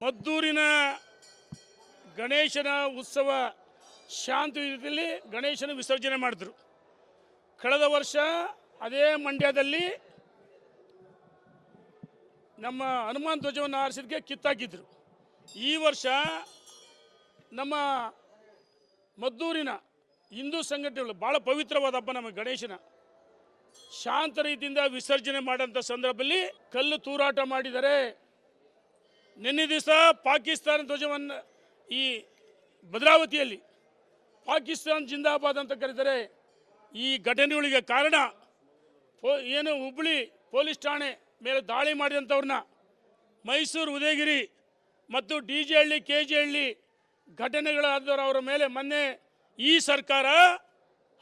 ಮದ್ದೂರಿನ ಗಣೇಶನ ಉತ್ಸವ ಶಾಂತಿ ರೀತಿಯಲ್ಲಿ ಗಣೇಶನ ವಿಸರ್ಜನೆ ಮಾಡಿದ್ರು. ಕಳೆದ ವರ್ಷ ಅದೇ ಮಂಡ್ಯದಲ್ಲಿ ನಮ್ಮ ಹನುಮಾನ್ ಧ್ವಜವನ್ನು ಆರಿಸಿದಕ್ಕೆ ಕಿತ್ತಾಕಿದ್ರು. ಈ ವರ್ಷ ನಮ್ಮ ಮದ್ದೂರಿನ ಹಿಂದೂ ಸಂಘಟನೆಗಳು ಭಾಳ ಪವಿತ್ರವಾದ ಹಬ್ಬ ನಮ್ಮ ಗಣೇಶನ ಶಾಂತ ರೀತಿಯಿಂದ ವಿಸರ್ಜನೆ ಮಾಡೋಂಥ ಸಂದರ್ಭದಲ್ಲಿ ಕಲ್ಲು ತೂರಾಟ ಮಾಡಿದರೆ. ನಿನ್ನೆ ದಿವಸ ಪಾಕಿಸ್ತಾನ ಧ್ವಜವನ್ನು ಈ ಭದ್ರಾವತಿಯಲ್ಲಿ ಪಾಕಿಸ್ತಾನ್ ಜಿಂದಾಬಾದ್ ಅಂತ ಕರೀತಾರೆ. ಈ ಘಟನೆಗಳಿಗೆ ಕಾರಣ ಏನು ಹುಬ್ಬಳ್ಳಿ ಪೊಲೀಸ್ ಠಾಣೆ ಮೇಲೆ ದಾಳಿ ಮಾಡಿದಂಥವ್ರನ್ನ ಮೈಸೂರು ಉದಯಗಿರಿ ಮತ್ತು DJ ಹಳ್ಳಿ KG ಹಳ್ಳಿ ಘಟನೆಗಳಾದವರು ಅವರ ಮೇಲೆ ಮೊನ್ನೆ ಈ ಸರ್ಕಾರ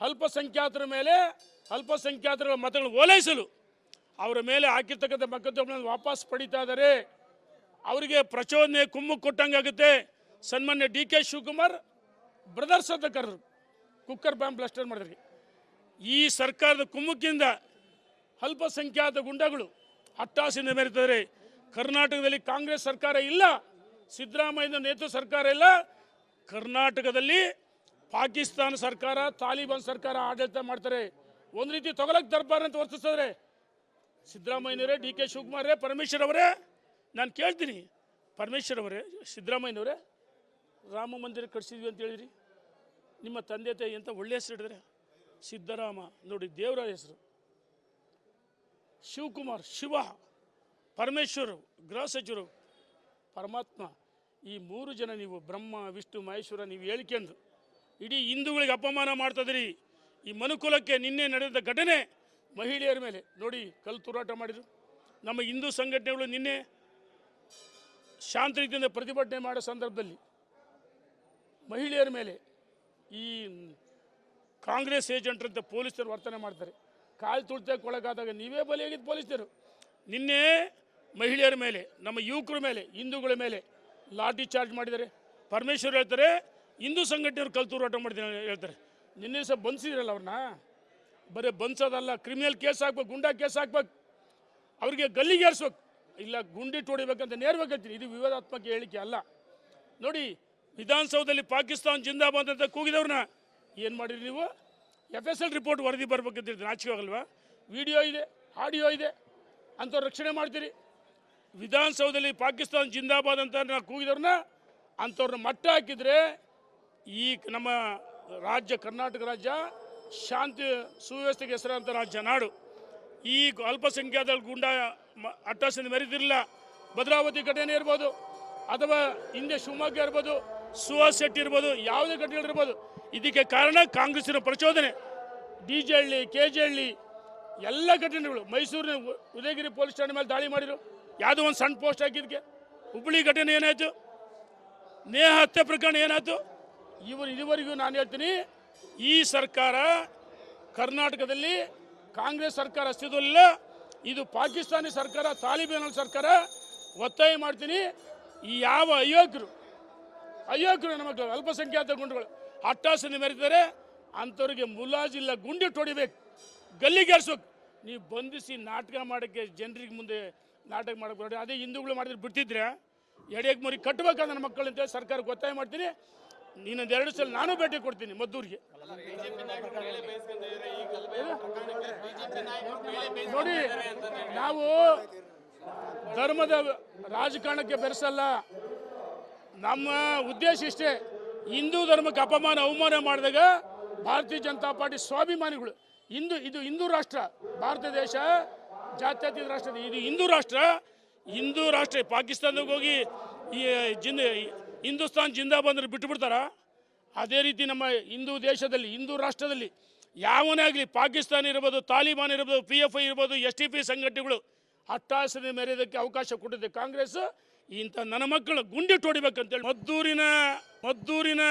ಅಲ್ಪಸಂಖ್ಯಾತರ ಮೇಲೆ ಅಲ್ಪಸಂಖ್ಯಾತರ ಮತಗಳನ್ನು ಓಲೈಸಲು ಅವರ ಮೇಲೆ ಹಾಕಿರ್ತಕ್ಕಂಥ ಮೊಕದ್ದಮೆಗಳನ್ನು ವಾಪಸ್ ಪಡಿತಾ ಇದ್ದಾರೆ. ಅವರಿಗೆ ಪ್ರಚೋದನೆ ಕುಮ್ಮು ಕೊಟ್ಟಂಗಾಗುತ್ತೆ. ಸನ್ಮಾನ್ಯ DK ಶಿವಕುಮಾರ್ ಬ್ರದರ್ಸ್ ಅಂತ ಕರೆದ್ರು, ಕುಕ್ಕರ್ ಬಾಂಬ್ ಬ್ಲಾಸ್ಟರ್ ಮಾಡಿದ್ರಿ. ಈ ಸರ್ಕಾರದ ಕುಮ್ಮಕ್ಕಿಂದ ಅಲ್ಪಸಂಖ್ಯಾತ ಗುಂಡಗಳು ಅಟ್ಟಾಸೆಯನ್ನು ಮೆರೆತಿದ್ದಾರೆ. ಕರ್ನಾಟಕದಲ್ಲಿ ಕಾಂಗ್ರೆಸ್ ಸರ್ಕಾರ ಇಲ್ಲ, ಸಿದ್ದರಾಮಯ್ಯ ನೇತೃತ್ವ ಸರ್ಕಾರ ಇಲ್ಲ. ಕರ್ನಾಟಕದಲ್ಲಿ ಪಾಕಿಸ್ತಾನ ಸರ್ಕಾರ, ತಾಲಿಬಾನ್ ಸರ್ಕಾರ ಆಡಳಿತ ಮಾಡ್ತಾರೆ. ಒಂದು ರೀತಿ ತೊಗಲಕ್ಕೆ ದರ್ಬಾರ್ ಅಂತ ವರ್ತಿಸಿದ್ರೆ ಸಿದ್ದರಾಮಯ್ಯನವರೇ, DK ಶಿವಕುಮಾರೇ, ಪರಮೇಶ್ವರ್ ಅವರೇ, ನಾನು ಕೇಳ್ತೀನಿ, ಪರಮೇಶ್ವರ್ ಅವರೇ, ಸಿದ್ದರಾಮಯ್ಯನವರೇ, ರಾಮ ಮಂದಿರ ಕಟ್ಸಿದ್ವಿ ಅಂತ ಹೇಳಿದ್ರಿ. ನಿಮ್ಮ ತಂದೆ ತಾಯಿ ಅಂತ ಒಳ್ಳೆ ಹೆಸರು ಹಿಡಿದ್ರೆ ಸಿದ್ದರಾಮ ನೋಡಿ, ದೇವರ ಹೆಸರು. ಶಿವಕುಮಾರ್ ಶಿವ, ಪರಮೇಶ್ವರ ಗೃಹ ಸಚಿವರು, ಪರಮಾತ್ಮ, ಈ ಮೂರು ಜನ ನೀವು ಬ್ರಹ್ಮ ವಿಷ್ಣು ಮಹೇಶ್ವರ ನೀವು ಹೇಳಿಕೊಂಡು ಇಡೀ ಹಿಂದೂಗಳಿಗೆ ಅಪಮಾನ ಮಾಡ್ತಾಯಿದ್ರಿ. ಈ ಮನುಕುಲಕ್ಕೆ ನಿನ್ನೆ ನಡೆದ ಘಟನೆ ಮಹಿಳೆಯರ ಮೇಲೆ ನೋಡಿ ಕಲ್ಲು ತೂರಾಟ ಮಾಡಿದರು. ನಮ್ಮ ಹಿಂದೂ ಸಂಘಟನೆಗಳು ನಿನ್ನೆ ಶಾಂತ ರೀತಿಯಿಂದ ಪ್ರತಿಭಟನೆ ಮಾಡೋ ಸಂದರ್ಭದಲ್ಲಿ ಮಹಿಳೆಯರ ಮೇಲೆ ಈ ಕಾಂಗ್ರೆಸ್ ಏಜೆಂಟ್ರಂತೆ ಪೊಲೀಸರು ವರ್ತನೆ ಮಾಡ್ತಾರೆ. ಕಾಲು ತುಳಿತಕ್ಕೆ ಒಳಗಾದಾಗ ನೀವೇ ಬಲಿಯಾಗಿದ್ದು ಪೊಲೀಸರು. ನಿನ್ನೆ ಮಹಿಳೆಯರ ಮೇಲೆ, ನಮ್ಮ ಯುವಕರ ಮೇಲೆ, ಹಿಂದೂಗಳ ಮೇಲೆ ಲಾಠಿ ಚಾರ್ಜ್ ಮಾಡಿದ್ದಾರೆ. ಪರಮೇಶ್ವರ್ ಹೇಳ್ತಾರೆ ಹಿಂದೂ ಸಂಘಟನೆಯವರು ಕಲ್ಲು ತೂರಾಟ ಮಾಡಿದ್ದಾರೆ ಹೇಳ್ತಾರೆ. ನಿನ್ನೆ ಸಹ ಬಂಧಿಸಿದ್ರಲ್ಲ ಅವ್ರನ್ನ, ಬರೀ ಬಂಧಿಸೋದಲ್ಲ, ಕ್ರಿಮಿನಲ್ ಕೇಸ್ ಹಾಕ್ಬೇಕು, ಗುಂಡಾ ಕೇಸ್ ಹಾಕ್ಬೇಕು, ಅವ್ರಿಗೆ ಗಲ್ಲಿಗೆ ಏರಿಸ್ಬೇಕು, ಇಲ್ಲ ಗುಂಡಿಟ್ಟು ಹೊಡಿಬೇಕಂತ ನೇರವಾಗಿ ಹೇಳ್ತೀನಿ. ಇದು ವಿವಾದಾತ್ಮಕ ಹೇಳಿಕೆ ಅಲ್ಲ. ನೋಡಿ, ವಿಧಾನಸೌಧದಲ್ಲಿ ಪಾಕಿಸ್ತಾನ್ ಜಿಂದಾಬಾದ್ ಅಂತ ಕೂಗಿದವ್ರನ್ನ ಏನು ಮಾಡಿರಿ ನೀವು? FSL ರಿಪೋರ್ಟ್ ವರದಿ ಬರ್ಬೇಕಂತ ನಾಚಿಕೆ ಆಗಲ್ವಾ? ವಿಡಿಯೋ ಇದೆ, ಆಡಿಯೋ ಇದೆ, ಅಂಥವ್ರು ರಕ್ಷಣೆ ಮಾಡ್ತೀರಿ. ವಿಧಾನಸೌಧದಲ್ಲಿ ಪಾಕಿಸ್ತಾನ್ ಜಿಂದಾಬಾದ್ ಅಂತ ಕೂಗಿದವ್ರನ್ನ ಅಂಥವ್ರನ್ನ ಮಟ್ಟ ಹಾಕಿದರೆ ಈ ನಮ್ಮ ರಾಜ್ಯ ಕರ್ನಾಟಕ ರಾಜ್ಯ ಶಾಂತಿ ಸುವ್ಯವಸ್ಥೆಗೆ ಹೆಸರಾಂತ ರಾಜ್ಯ ನಾಡು. ಈ ಅಲ್ಪಸಂಖ್ಯಾತ ಗುಂಡ ಅಟ್ಟಾಸೆಯನ್ನು ಮೆರೆದಿರಲಿಲ್ಲ. ಭದ್ರಾವತಿ ಘಟನೆ ಇರ್ಬೋದು, ಅಥವಾ ಹಿಂದೆ ಶಿವಮೊಗ್ಗ ಇರ್ಬೋದು, ಸುಹಾಸ್ ಶೆಟ್ಟಿ ಇರ್ಬೋದು, ಯಾವುದೇ ಘಟನೆಗಳಿರ್ಬೋದು, ಇದಕ್ಕೆ ಕಾರಣ ಕಾಂಗ್ರೆಸ್ಸಿನ ಪ್ರಚೋದನೆ. DJ ಹಳ್ಳಿ KG ಹಳ್ಳಿ ಎಲ್ಲ ಘಟನೆಗಳು, ಮೈಸೂರಿನ ಉದಯಗಿರಿ ಪೊಲೀಸ್ ಠಾಣೆ ಮೇಲೆ ದಾಳಿ ಮಾಡಿದರು, ಯಾವುದೋ ಒಂದು ಸಣ್ಣ ಪೋಸ್ಟ್ ಹಾಕಿದ್ದಕ್ಕೆ. ಹುಬ್ಬಳ್ಳಿ ಘಟನೆ ಏನಾಯಿತು, ನೇಹ ಹತ್ಯೆ ಪ್ರಕರಣ ಏನಾಯಿತು, ಇದುವರೆಗೂ ನಾನು ಹೇಳ್ತೀನಿ, ಈ ಸರ್ಕಾರ ಕರ್ನಾಟಕದಲ್ಲಿ ಕಾಂಗ್ರೆಸ್ ಸರ್ಕಾರ ಅಸ್ತಿತ್ವದಲ್ಲಿಲ್ಲ. ಇದು ಪಾಕಿಸ್ತಾನಿ ಸರ್ಕಾರ, ತಾಲಿಬಾನ್ ಸರ್ಕಾರ. ಒತ್ತಾಯ ಮಾಡ್ತೀನಿ, ಈ ಯಾವ ಅಯೋಗ್ಯರು ನಮ್ಮ ಅಲ್ಪಸಂಖ್ಯಾತ ಗುಂಡುಗಳು ಅಟ್ಟಾಸೆಯನ್ನು ಮೆರೆದಿದ್ದಾರೆ ಅಂಥವ್ರಿಗೆ ಮುಲಾಜಿಲ್ಲ, ಗುಂಡಿಟ್ಟು ಹೊಡಿಬೇಕು, ಗಲ್ಲಿಗೇರಿಸ್ಬೇಕು. ನೀವು ಬಂಧಿಸಿ ನಾಟಕ ಮಾಡೋಕ್ಕೆ, ಜನರಿಗೆ ಮುಂದೆ ನಾಟಕ ಮಾಡೋಕ್ಕೆ ಬರೋದು. ಅದೇ ಹಿಂದೂಗಳು ಮಾಡಿದ್ರೆ ಬಿಡ್ತಿದ್ರೆ ಎಡೆಗೆ ಮುರಿ ಕಟ್ಟಬೇಕಾದ ನನ್ನ ಮಕ್ಕಳು ಅಂತೇಳಿ ಸರ್ಕಾರಕ್ಕೆ ಒತ್ತಾಯ ಮಾಡ್ತೀನಿ. ಇನ್ನೊಂದು 2 ಸಲ ನಾನು ಭೇಟಿ ಕೊಡ್ತೀನಿ ಮದ್ದೂರಿಗೆ. ನೋಡಿ, ನಾವು ಧರ್ಮದ ರಾಜಕಾರಣಕ್ಕೆ ಬೆರೆಸಲ್ಲ. ನಮ್ಮ ಉದ್ದೇಶ ಇಷ್ಟೇ, ಹಿಂದೂ ಧರ್ಮಕ್ಕೆ ಅಪಮಾನ ಅವಮಾನ ಮಾಡಿದಾಗ ಭಾರತೀಯ ಜನತಾ ಪಾರ್ಟಿ ಸ್ವಾಭಿಮಾನಿಗಳು, ಇದು ಹಿಂದೂ ರಾಷ್ಟ್ರ, ಭಾರತ ದೇಶ ಜಾತ್ಯತೀತ ರಾಷ್ಟ್ರ, ಇದು ಹಿಂದೂ ರಾಷ್ಟ್ರ. ಪಾಕಿಸ್ತಾನದಾಗ ಹೋಗಿ ಈ ಹಿಂದೂಸ್ತಾನ್ ಜಿಂದಾಬಾದ್ ಬಿಟ್ಟು ಬಿಡ್ತಾರ? ಅದೇ ರೀತಿ ನಮ್ಮ ಹಿಂದೂ ದೇಶದಲ್ಲಿ, ಹಿಂದೂ ರಾಷ್ಟ್ರದಲ್ಲಿ ಯಾವನೇ ಆಗಲಿ, ಪಾಕಿಸ್ತಾನ ಇರ್ಬೋದು, ತಾಲಿಬಾನ್ ಇರ್ಬೋದು, PFI ಇರ್ಬೋದು, STP ಸಂಘಟನೆಗಳು ಅಟ್ಟಾಸನೆ ಮೆರೆಯೋದಕ್ಕೆ ಅವಕಾಶ ಕೊಟ್ಟಿದೆ ಕಾಂಗ್ರೆಸ್. ಇಂಥ ನನ್ನ ಮಕ್ಕಳು ಗುಂಡಿಟ್ಟು ಹೊಡಿಬೇಕಂತೇಳಿ ಮದ್ದೂರಿನ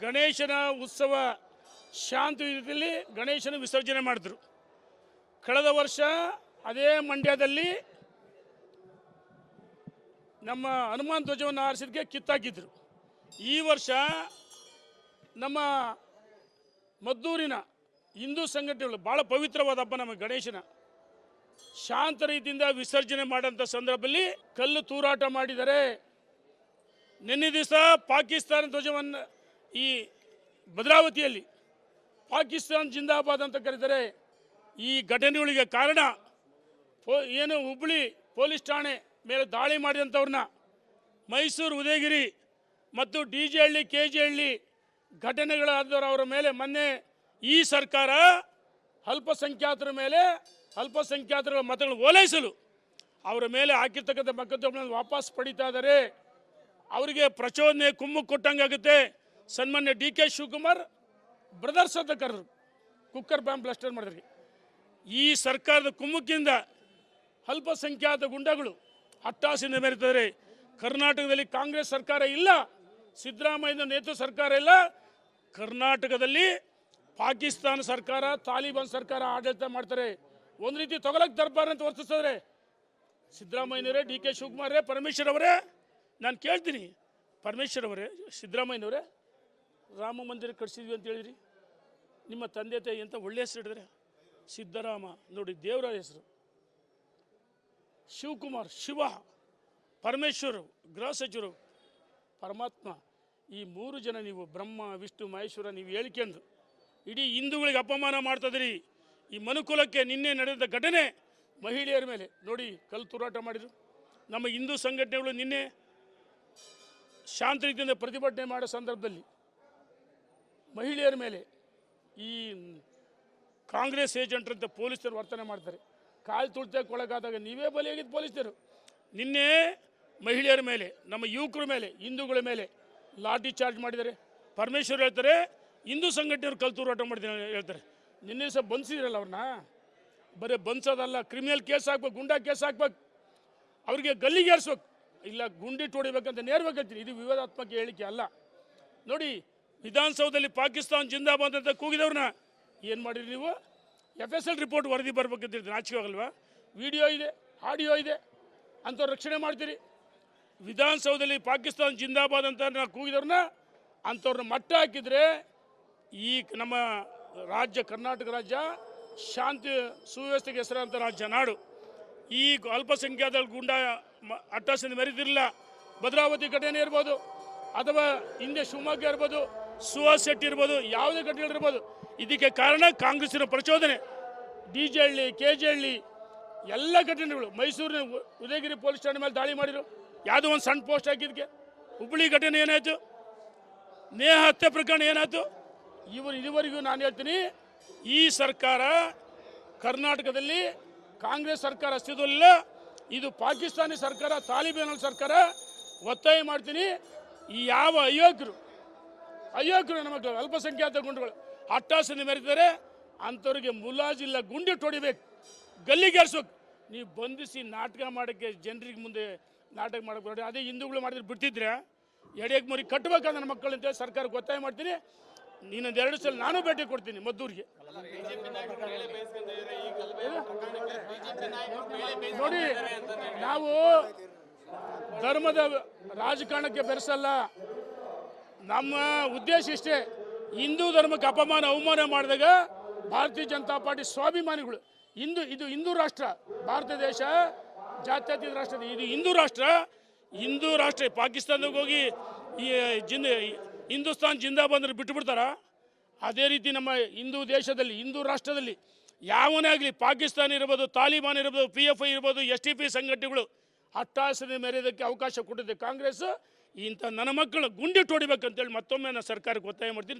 ಗಣೇಶನ ಉತ್ಸವ ಶಾಂತಿ ರೀತಿಯಲ್ಲಿ ಗಣೇಶನ ವಿಸರ್ಜನೆ ಮಾಡಿದ್ರು. ಕಳೆದ ವರ್ಷ ಅದೇ ಮಂಡ್ಯದಲ್ಲಿ ನಮ್ಮ ಹನುಮಾನ್ ಧ್ವಜವನ್ನು ಆರಿಸಿದಕ್ಕೆ ಕಿತ್ತಾಕಿದ್ರು. ಈ ವರ್ಷ ನಮ್ಮ ಮದ್ದೂರಿನ ಹಿಂದೂ ಸಂಘಟನೆಗಳು ಭಾಳ ಪವಿತ್ರವಾದ ಹಬ್ಬ ನಮ್ಮ ಗಣೇಶನ ಶಾಂತ ರೀತಿಯಿಂದ ವಿಸರ್ಜನೆ ಮಾಡೋಂಥ ಸಂದರ್ಭದಲ್ಲಿ ಕಲ್ಲು ತೂರಾಟ ಮಾಡಿದ್ದಾರೆ. ನಿನ್ನೆ ದಿವಸ ಪಾಕಿಸ್ತಾನ ಧ್ವಜವನ್ನು ಈ ಭದ್ರಾವತಿಯಲ್ಲಿ ಪಾಕಿಸ್ತಾನ್ ಜಿಂದಾಬಾದ್ ಅಂತ ಕರೀತಾರೆ. ಈ ಘಟನೆಗಳಿಗೆ ಕಾರಣ ಏನು ಹುಬ್ಬಳ್ಳಿ ಪೊಲೀಸ್ ಠಾಣೆ ಮೇಲೆ ದಾಳಿ ಮಾಡಿದಂಥವ್ರನ್ನ ಮೈಸೂರು ಉದಯಗಿರಿ ಮತ್ತು DJ ಹಳ್ಳಿ KG ಹಳ್ಳಿ ಘಟನೆಗಳಾದವರು ಅವರ ಮೇಲೆ ಮೊನ್ನೆ ಈ ಸರ್ಕಾರ ಅಲ್ಪಸಂಖ್ಯಾತರ ಮೇಲೆ ಅಲ್ಪಸಂಖ್ಯಾತರ ಮತಗಳನ್ನು ಓಲೈಸಲು ಅವರ ಮೇಲೆ ಹಾಕಿರ್ತಕ್ಕಂಥ ಮೊಕದ್ದಮೆಗಳನ್ನು ವಾಪಸ್ ಪಡೀತಾ ಇದ್ದಾರೆ. ಅವರಿಗೆ ಪ್ರಚೋದನೆ ಕುಮ್ಮಕ್ಕು ಕೊಟ್ಟಂಗಾಗುತ್ತೆ. ಸನ್ಮಾನ್ಯ DK ಶಿವಕುಮಾರ್ ಬ್ರದರ್ಸ್ ಅಂತ ಕರೆದ್ರು, ಕುಕ್ಕರ್ ಬಾಂಬ್ ಬ್ಲಾಸ್ಟರ್ ಮಾಡಿದ್ರಿ. ಈ ಸರ್ಕಾರದ ಕುಮ್ಮಕ್ಕಿಂದ ಅಲ್ಪಸಂಖ್ಯಾತ ಗುಂಡಗಳು ಅಟ್ಟಾಸಿಂದ ಮೆರೆತಿದ್ದಾರೆ. ಕರ್ನಾಟಕದಲ್ಲಿ ಕಾಂಗ್ರೆಸ್ ಸರ್ಕಾರ ಇಲ್ಲ, ಸಿದ್ದರಾಮಯ್ಯ ನೇತೃತ್ವ ಸರ್ಕಾರ ಇಲ್ಲ. ಕರ್ನಾಟಕದಲ್ಲಿ ಪಾಕಿಸ್ತಾನ ಸರ್ಕಾರ, ತಾಲಿಬಾನ್ ಸರ್ಕಾರ ಆಡಳಿತ ಮಾಡ್ತಾರೆ. ಒಂದು ರೀತಿ ತೊಗಲಕ್ ದರ್ಬಾರ್ ಅಂತ ವರ್ತಿಸಿದ್ರೆ ಸಿದ್ದರಾಮಯ್ಯನವರೇ, DK ಶಿವಕುಮಾರೇ, ಪರಮೇಶ್ವರ್ ಅವರೇ, ನಾನು ಕೇಳ್ತೀನಿ, ಪರಮೇಶ್ವರ್ ಅವರೇ, ಸಿದ್ದರಾಮಯ್ಯನವರೇ, ರಾಮ ಮಂದಿರ ಕಟ್ಸಿದ್ವಿ ಅಂತ ಹೇಳಿದ್ರಿ. ನಿಮ್ಮ ತಂದೆ ತಾಯಿ ಅಂತ ಒಳ್ಳೆ ಹೆಸರು ಹಿಡಿದ್ರೆ ಸಿದ್ದರಾಮ ನೋಡಿ, ದೇವರ ಹೆಸರು. ಶಿವಕುಮಾರ್ ಶಿವ, ಪರಮೇಶ್ವರು ಗೃಹ ಸಚಿವರು, ಪರಮಾತ್ಮ, ಈ ಮೂರು ಜನ ನೀವು ಬ್ರಹ್ಮ ವಿಷ್ಣು ಮಹೇಶ್ವರ ನೀವು ಹೇಳಿಕೊಂಡು ಇಡೀ ಹಿಂದೂಗಳಿಗೆ ಅಪಮಾನ ಮಾಡ್ತಿದ್ರಿ. ಈ ಮನುಕುಲಕ್ಕೆ ನಿನ್ನೆ ನಡೆದ ಘಟನೆ ಮಹಿಳೆಯರ ಮೇಲೆ ನೋಡಿ ಕಲ್ಲು ತೂರಾಟ ಮಾಡಿದರು. ನಮ್ಮ ಹಿಂದೂ ಸಂಘಟನೆಗಳು ನಿನ್ನೆ ಶಾಂತ ರೀತಿಯಿಂದ ಪ್ರತಿಭಟನೆ ಮಾಡೋ ಸಂದರ್ಭದಲ್ಲಿ ಮಹಿಳೆಯರ ಮೇಲೆ ಈ ಕಾಂಗ್ರೆಸ್ ಏಜೆಂಟ್ರಂತ ಪೊಲೀಸರು ವರ್ತನೆ ಮಾಡ್ತಾರೆ. ಕಾಲು ತುಳಿತಕ್ಕೆ ಒಳಗಾದಾಗ ನೀವೇ ಬಲಿಯಾಗಿದ್ದು ಪೊಲೀಸರು. ನಿನ್ನೆ ಮಹಿಳೆಯರ ಮೇಲೆ, ನಮ್ಮ ಯುವಕರ ಮೇಲೆ, ಹಿಂದೂಗಳ ಮೇಲೆ ಲಾಠಿ ಚಾರ್ಜ್ ಮಾಡಿದ್ದಾರೆ. ಪರಮೇಶ್ವರ್ ಹೇಳ್ತಾರೆ ಹಿಂದೂ ಸಂಘಟನೆಯವರು ಕಲ್ಲು ತೂರಾಟ ಮಾಡಿದ್ದಾರೆ ಹೇಳ್ತಾರೆ. ನಿನ್ನೆ ಸಹ ಬಂಧಿಸಿದ್ರಲ್ಲ ಅವ್ರನ್ನ, ಬರೀ ಬಂಧಿಸೋದಲ್ಲ, ಕ್ರಿಮಿನಲ್ ಕೇಸ್ ಹಾಕ್ಬೇಕು, ಗುಂಡಾ ಕೇಸ್ ಹಾಕ್ಬೇಕು, ಅವ್ರಿಗೆ ಗಲ್ಲಿಗೆ ಏರಿಸ್ಬೇಕು, ಇಲ್ಲ ಗುಂಡಿಟ್ಟು ಹೊಡಿಬೇಕಂತ ನೇರವಾಗಿ ಹೇಳ್ತೀನಿ. ಇದು ವಿವಾದಾತ್ಮಕ ಹೇಳಿಕೆ ಅಲ್ಲ. ನೋಡಿ, ವಿಧಾನಸೌಧದಲ್ಲಿ ಪಾಕಿಸ್ತಾನ್ ಜಿಂದಾಬಾದ್ ಅಂತ ಕೂಗಿದವ್ರನ್ನ ಏನು ಮಾಡಿರಿ ನೀವು? FSL ರಿಪೋರ್ಟ್ ವರದಿ ಬರ್ಬೇಕಂತ ನಾಚಿಕೆ ಆಗಲ್ವಾ? ವಿಡಿಯೋ ಇದೆ, ಆಡಿಯೋ ಇದೆ, ಅಂಥವ್ರು ರಕ್ಷಣೆ ಮಾಡ್ತೀರಿ. ವಿಧಾನಸೌಧದಲ್ಲಿ ಪಾಕಿಸ್ತಾನ್ ಜಿಂದಾಬಾದ್ ಅಂತ ನಾವು ಕೂಗಿದವ್ರನ್ನ ಅಂಥವ್ರನ್ನ ಮಟ್ಟ ಹಾಕಿದರೆ ಈ ನಮ್ಮ ರಾಜ್ಯ ಕರ್ನಾಟಕ ರಾಜ್ಯ ಶಾಂತಿ ಸುವ್ಯವಸ್ಥೆಗೆ ಹೆಸರಾಂತ ರಾಜ್ಯ ನಾಡು. ಈ ಅಲ್ಪಸಂಖ್ಯಾತ ಗುಂಡ ಅಟ್ಟಾಸಿಂದ ಮೆರೆದಿರಲಿಲ್ಲ. ಭದ್ರಾವತಿ ಘಟನೆ ಇರ್ಬೋದು, ಅಥವಾ ಹಿಂದೆ ಶಿವಮೊಗ್ಗ ಇರ್ಬೋದು, ಸುಹಾಸ್ ಶೆಟ್ಟಿ ಇರ್ಬೋದು, ಯಾವುದೇ ಘಟನೆಗಳಿರ್ಬೋದು, ಇದಕ್ಕೆ ಕಾರಣ ಕಾಂಗ್ರೆಸ್ಸಿನ ಪ್ರಚೋದನೆ. DJ ಹಳ್ಳಿ KG ಹಳ್ಳಿ ಎಲ್ಲ ಘಟನೆಗಳು, ಮೈಸೂರಿನ ಉದಯಗಿರಿ ಪೊಲೀಸ್ ಠಾಣೆ ಮೇಲೆ ದಾಳಿ ಮಾಡಿದರು, ಯಾವುದೋ ಒಂದು ಸಣ್ಣ ಪೋಸ್ಟ್ ಹಾಕಿದ್ದಕ್ಕೆ. ಹುಬ್ಬಳ್ಳಿ ಘಟನೆ ಏನಾಯಿತು, ನೇಹ ಹತ್ಯೆ ಪ್ರಕರಣ ಏನಾಯಿತು, ಇದುವರೆಗೂ ನಾನು ಹೇಳ್ತೀನಿ, ಈ ಸರ್ಕಾರ ಕರ್ನಾಟಕದಲ್ಲಿ ಕಾಂಗ್ರೆಸ್ ಸರ್ಕಾರ ಅಸ್ತಿತ್ವದಲ್ಲಿಲ್ಲ. ಇದು ಪಾಕಿಸ್ತಾನಿ ಸರ್ಕಾರ, ತಾಲಿಬಾನ್ ಸರ್ಕಾರ. ಒತ್ತಾಯ ಮಾಡ್ತೀನಿ, ಈ ಯಾವ ಅಯೋಗ್ಯರು ನಮ್ಮ ಅಲ್ಪಸಂಖ್ಯಾತ ಗುಂಡುಗಳು ಅಟ್ಟಾಸನೆ ಮೆರೆದಿದ್ದಾರೆ ಅಂಥವ್ರಿಗೆ ಮುಲಾಜಿಲ್ಲ, ಗುಂಡಿಟ್ಟು ಹೊಡಿಬೇಕು, ಗಲ್ಲಿಗೇರಿಸ್ಬೇಕು. ನೀವು ಬಂಧಿಸಿ ನಾಟಕ ಮಾಡೋಕ್ಕೆ ಜನರಿಗೆ ಮುಂದೆ ನಾಟಕ ಮಾಡೋಕ್ಕೆ ನೋಡಿ. ಅದೇ ಹಿಂದೂಗಳು ಮಾಡಿದ್ರೆ ಬಿಡ್ತಿದ್ರೆ ಎಡೆಗೆ ಮರಿ ಕಟ್ಟಬೇಕಾದ ನನ್ನ ಮಕ್ಕಳು ಅಂತೇಳಿ ಸರ್ಕಾರಕ್ಕೆ ಒತ್ತಾಯ ಮಾಡ್ತೀನಿ. ನೀನೊಂದು 2 ಸಲ ನಾನು ಭೇಟಿ ಕೊಡ್ತೀನಿ ಮದ್ದೂರಿಗೆ. ನೋಡಿ, ನಾವು ಧರ್ಮದ ರಾಜಕಾರಣಕ್ಕೆ ಬೆರೆಸಲ್ಲ. ನಮ್ಮ ಉದ್ದೇಶ ಇಷ್ಟೇ, ಹಿಂದೂ ಧರ್ಮಕ್ಕೆ ಅವಮಾನ ಮಾಡಿದಾಗ ಭಾರತೀಯ ಜನತಾ ಪಾರ್ಟಿ ಸ್ವಾಭಿಮಾನಿಗಳು, ಇದು ಹಿಂದೂ ರಾಷ್ಟ್ರ, ಭಾರತ ದೇಶ ಜಾತ್ಯತೀತ ರಾಷ್ಟ್ರ, ಇದು ಹಿಂದೂ ರಾಷ್ಟ್ರ. ಪಾಕಿಸ್ತಾನದಾಗ ಹೋಗಿ ಈ ಹಿಂದೂಸ್ತಾನ್ ಜಿಂದಾಬಾದ್ ಅಂದ್ರೆ ಬಿಟ್ಟುಬಿಡ್ತಾರ? ಅದೇ ರೀತಿ ನಮ್ಮ ಹಿಂದೂ ದೇಶದಲ್ಲಿ, ಹಿಂದೂ ರಾಷ್ಟ್ರದಲ್ಲಿ ಯಾವನೇ ಆಗಲಿ, ಪಾಕಿಸ್ತಾನ ಇರ್ಬೋದು, ತಾಲಿಬಾನ್ ಇರ್ಬೋದು, PFI ಇರ್ಬೋದು, STP ಸಂಘಟನೆಗಳು ಅಟ್ಟಾಸನೆ ಮೆರೆಯೋದಕ್ಕೆ ಅವಕಾಶ ಕೊಟ್ಟಿದೆ ಕಾಂಗ್ರೆಸ್. ಇಂಥ ನನ್ನ ಮಕ್ಕಳು ಗುಂಡಿಟ್ಟು ಹೊಡಿಬೇಕಂತೇಳಿ ಮತ್ತೊಮ್ಮೆ ನಾನು ಸರ್ಕಾರಕ್ಕೆ ಒತ್ತಾಯ ಮಾಡ್ತೀನಿ.